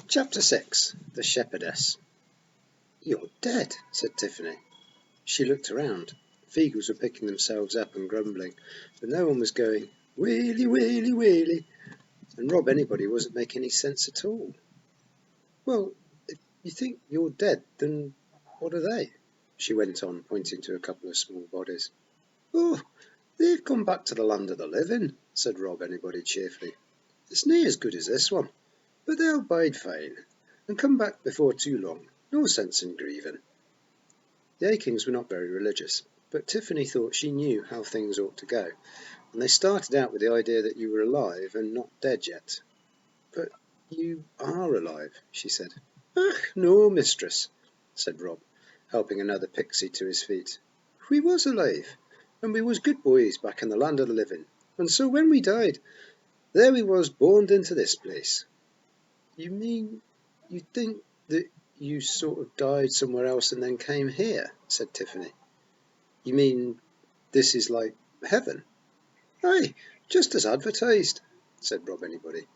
Chapter 6. The Shepherdess. "You're dead," said Tiffany. She looked around. The Feagles were picking themselves up and grumbling, but no one was going, "Wheelie, wheelie, wheelie," and Rob Anybody wasn't making any sense at all. "Well, if you think you're dead, then what are they?" she went on, pointing to a couple of small bodies. "Oh, they've come back to the land of the living," said Rob Anybody cheerfully. "It's nae as good as this one, but they'll bide fine, and come back before too long. No sense in grieving." The Akings were not very religious, but Tiffany thought she knew how things ought to go, and they started out with the idea that you were alive and not dead yet. "But you are alive," she said. "Ach, no, mistress," said Rob, helping another pixie to his feet. "We was alive, and we was good boys back in the land of the living, and so when we died, there we was borned into this place." "You mean you think that you sort of died somewhere else and then came here?" said Tiffany. "You mean this is like heaven?" "Aye, just as advertised," said Rob Anybody.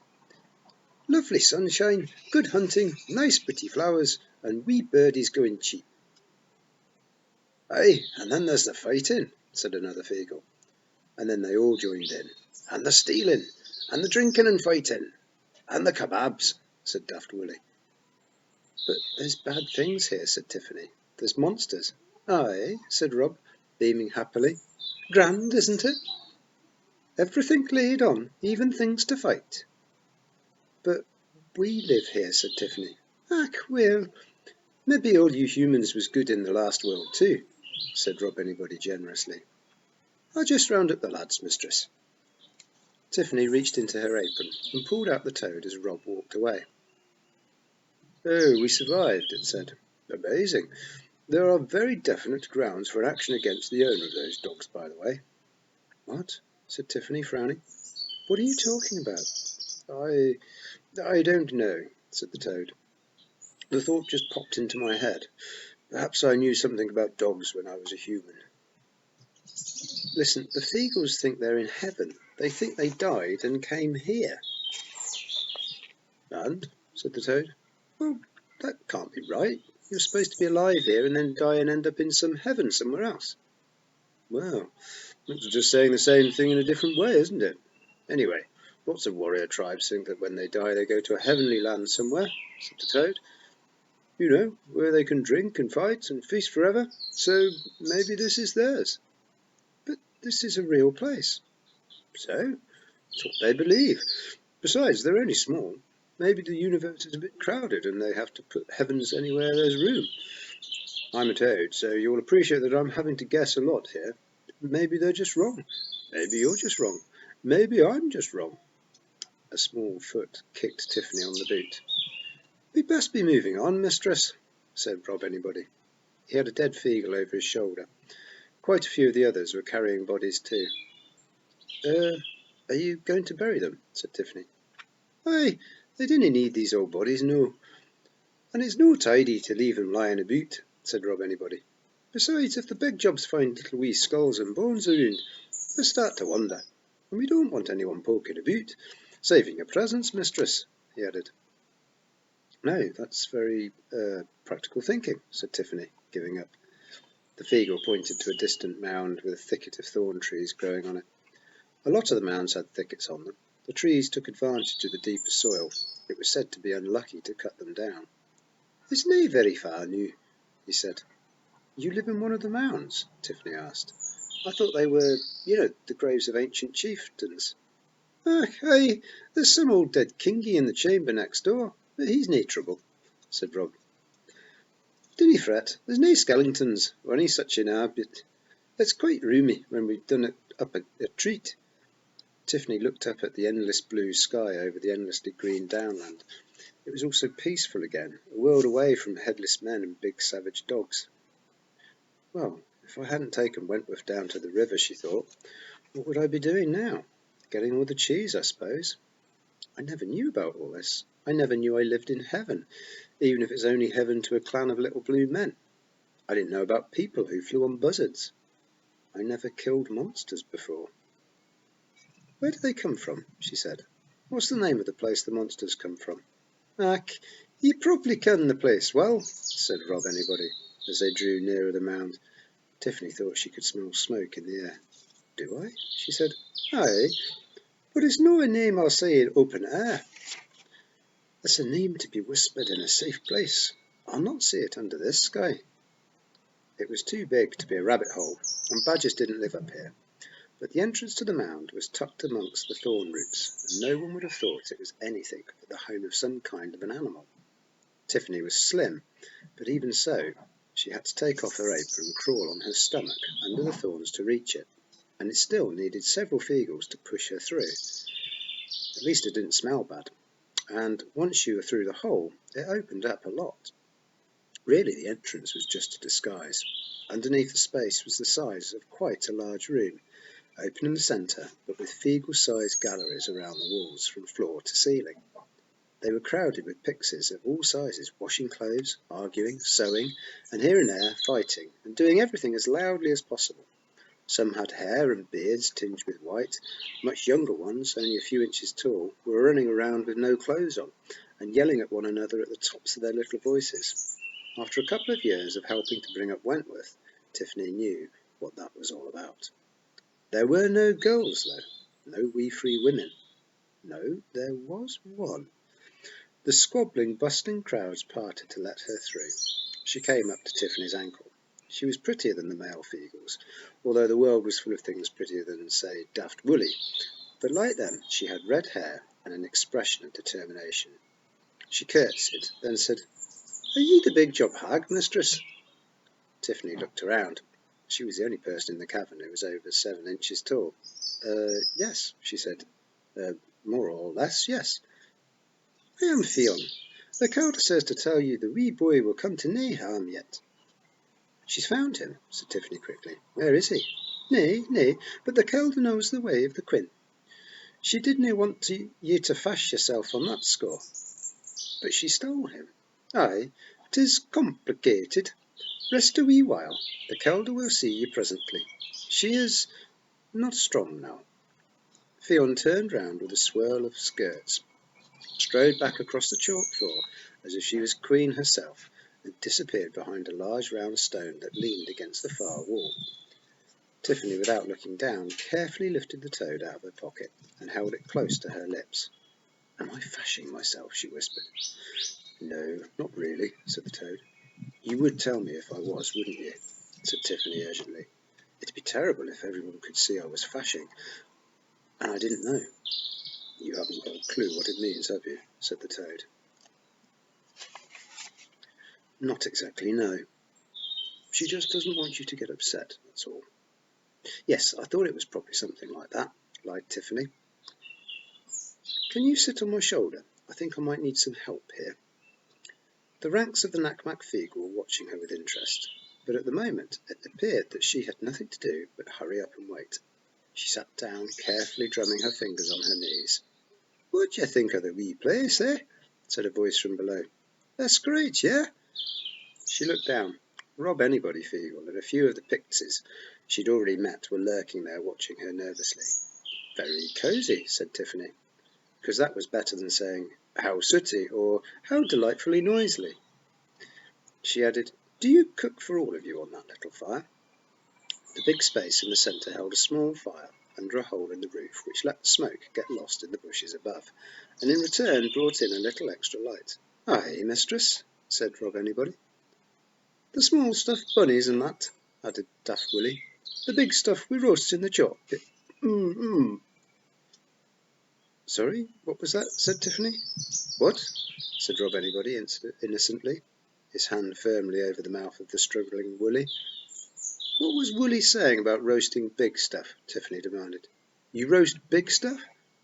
"Lovely sunshine, good hunting, nice pretty flowers, and wee birdies going cheap." "Aye, and then there's the fighting," said another Feagle. And then they all joined in. "And the stealing, and the drinking and fighting, and the kebabs," said Daft Willie. "But there's bad things here," said Tiffany. "There's monsters." "Aye," said Rob, beaming happily. "Grand, isn't it? Everything laid on, even things to fight." "But we live here," said Tiffany. "Ach, well, maybe all you humans was good in the last world too," said Rob Anybody generously. "I'll just round up the lads, mistress." Tiffany reached into her apron and pulled out the toad as Rob walked away. "Oh, we survived," it said. "Amazing. There are very definite grounds for an action against the owner of those dogs, by the way." "What?" said Tiffany, frowning. "What are you talking about?" I don't know," said the toad. "The thought just popped into my head. Perhaps I knew something about dogs when I was a human." "Listen, the Feagles think they're in heaven. They think they died and came here." "And?" said the toad. "Well, that can't be right. You're supposed to be alive here and then die and end up in some heaven somewhere else." "Well, that's just saying the same thing in a different way, isn't it? Anyway, lots of warrior tribes think that when they die they go to a heavenly land somewhere," said the toad. "You know, where they can drink and fight and feast forever. So maybe this is theirs." "But this is a real place." "So? It's what they believe. Besides, they're only small. Maybe the universe is a bit crowded and they have to put heavens anywhere there's room. I'm a toad, so you'll appreciate that I'm having to guess a lot here. Maybe they're just wrong. Maybe you're just wrong. Maybe I'm just wrong." A small foot kicked Tiffany on the boot. "We'd best be moving on, mistress," said Rob Anybody. He had a dead Feagle over his shoulder. Quite a few of the others were carrying bodies too. Are you going to bury them?" said Tiffany. "Aye, they dinna need these old bodies, no. And it's no tidy to leave them lying aboot," said Rob Anybody. "Besides, if the big jobs find little wee skulls and bones around, they'll start to wonder, and we don't want anyone poking aboot. Saving your presence, mistress," he added. "No, that's very practical thinking," said Tiffany, giving up. The Feagle pointed to a distant mound with a thicket of thorn trees growing on it. A lot of the mounds had thickets on them. The trees took advantage of the deeper soil. It was said to be unlucky to cut them down. "It's nae very far noo," he said. "You live in one of the mounds?" Tiffany asked. "I thought they were, the graves of ancient chieftains." Aye, there's some old dead kingie in the chamber next door, but he's nae trouble," said Rob. "Dinna fret, there's nae skeletons or any such in our bit. It's quite roomy when we've done it up a treat." Tiffany looked up at the endless blue sky over the endlessly green downland. It was all so peaceful again, a world away from headless men and big savage dogs. "Well, if I hadn't taken Wentworth down to the river," she thought, "what would I be doing now? Getting all the cheese, I suppose. I never knew about all this. I never knew I lived in heaven, even if it's only heaven to a clan of little blue men. I didn't know about people who flew on buzzards. I never killed monsters before." "Where do they come from?" she said. "What's the name of the place the monsters come from?" "Ack, ye probably ken the place well," said Rob Anybody, as they drew nearer the mound. Tiffany thought she could smell smoke in the air. "Do I?" she said. "Aye, but it's no a name I'll say in open air. It's a name to be whispered in a safe place. I'll not say it under this sky." It was too big to be a rabbit hole, and badgers didn't live up here. But the entrance to the mound was tucked amongst the thorn roots, and no one would have thought it was anything but the home of some kind of an animal. Tiffany was slim, but even so, she had to take off her apron and crawl on her stomach under the thorns to reach it, and it still needed several feagles to push her through. At least it didn't smell bad, and once you were through the hole, it opened up a lot. Really, the entrance was just a disguise. Underneath the space was the size of quite a large room, open in the centre, but with feagle-sized galleries around the walls from floor to ceiling. They were crowded with pixies of all sizes, washing clothes, arguing, sewing, and here and there fighting, and doing everything as loudly as possible. Some had hair and beards tinged with white. Much younger ones, only a few inches tall, were running around with no clothes on, and yelling at one another at the tops of their little voices. After a couple of years of helping to bring up Wentworth, Tiffany knew what that was all about. There were no girls, though, no wee free women. No, there was one. The squabbling, bustling crowds parted to let her through. She came up to Tiffany's ankle. She was prettier than the male Feagles, although the world was full of things prettier than, say, Daft Woolly. But like them, she had red hair and an expression of determination. She curtsied, then said, "Are ye the big job hag, mistress?" Tiffany looked around. She was the only person in the cavern who was over 7 inches tall. Yes," she said. More or less, yes. "I am Fionn. The Calder says to tell you the wee boy will come to nae harm yet." "She's found him," said Tiffany quickly. "Where is he?" Nay, but the Calder knows the way of the Quin. She didna want ye to fash yourself on that score." "But she stole him." "Aye, 'tis complicated. Rest a wee while. The Calder will see you presently. She is not strong now." Fionn turned round with a swirl of skirts, strode back across the chalk floor as if she was queen herself, and disappeared behind a large round stone that leaned against the far wall. Tiffany, without looking down, carefully lifted the toad out of her pocket and held it close to her lips. "Am I fashing myself?" she whispered. "No, not really," said the toad. "You would tell me if I was, wouldn't you?" said Tiffany urgently. "It'd be terrible if everyone could see I was fashing, and I didn't know." "You haven't got a clue what it means, have you?" said the toad. "Not exactly, no. She just doesn't want you to get upset, that's all." "Yes, I thought it was probably something like that," lied Tiffany. "Can you sit on my shoulder? I think I might need some help here." The ranks of the Nakmak Feegle were watching her with interest, but at the moment it appeared that she had nothing to do but hurry up and wait. She sat down, carefully drumming her fingers on her knees. "What d'ye think of the wee place, eh?" said a voice from below. "That's great, yeah?" She looked down. Rob Anybody Feegle and a few of the pixies she'd already met were lurking there watching her nervously. "Very cosy," said Tiffany, because that was better than saying, "How sooty," or "How delightfully noisily." She added, "Do you cook for all of you on that little fire?" The big space in the centre held a small fire under a hole in the roof, which let the smoke get lost in the bushes above, and in return brought in a little extra light. "Aye, mistress," said Rob Anybody. "The small stuffed bunnies and that," added Daft Willie. "The big stuff we roast in the chalk pit. "Sorry, what was that?" said Tiffany. "What?" said Rob Anybody innocently, his hand firmly over the mouth of the struggling Woolly. "What was Woolly saying about roasting big stuff?" Tiffany demanded. "You roast big stuff?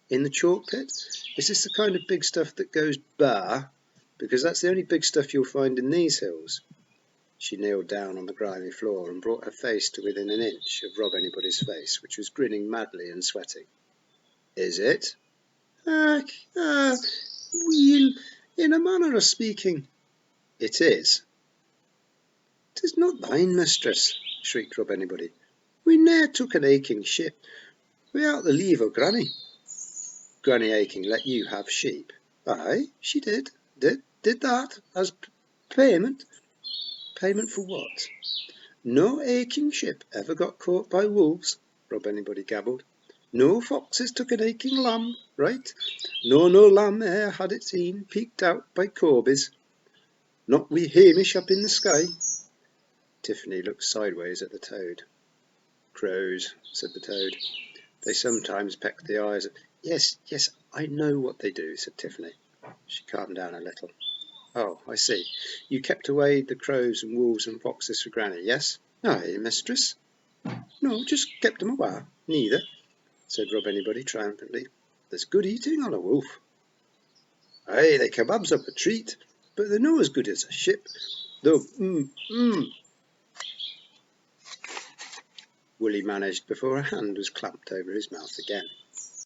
In the chalk pit? Is this the kind of big stuff that goes bah? Because that's the only big stuff you'll find in these hills." She kneeled down on the grimy floor and brought her face to within an inch of Rob Anybody's face, which was grinning madly and sweating. "Is it?" Weel, in a manner of speaking." "It is." "'Tis not thine, mistress," shrieked Rob Anybody. "We ne'er took an aching ship without the leave of Granny." "Granny Aching let you have sheep?" "Aye, she did Did that as payment? Payment for what? No aching ship ever got caught by wolves, Rob Anybody gabbled. No foxes took an aching lamb, right? No lamb e'er had its een peeked out by corbies. Not we Hamish up in the sky. Tiffany looked sideways at the toad. Crows, said the toad. They sometimes peck the eyes. Yes, I know what they do, said Tiffany. She calmed down a little. Oh, I see. You kept away the crows and wolves and foxes for Granny, yes? Aye, mistress. No, just kept them away. Neither, said Rob Anybody triumphantly. There's good eating on a wolf. Aye, they kebabs up a treat, but they're no as good as a ship. Though, Willie managed before a hand was clapped over his mouth again.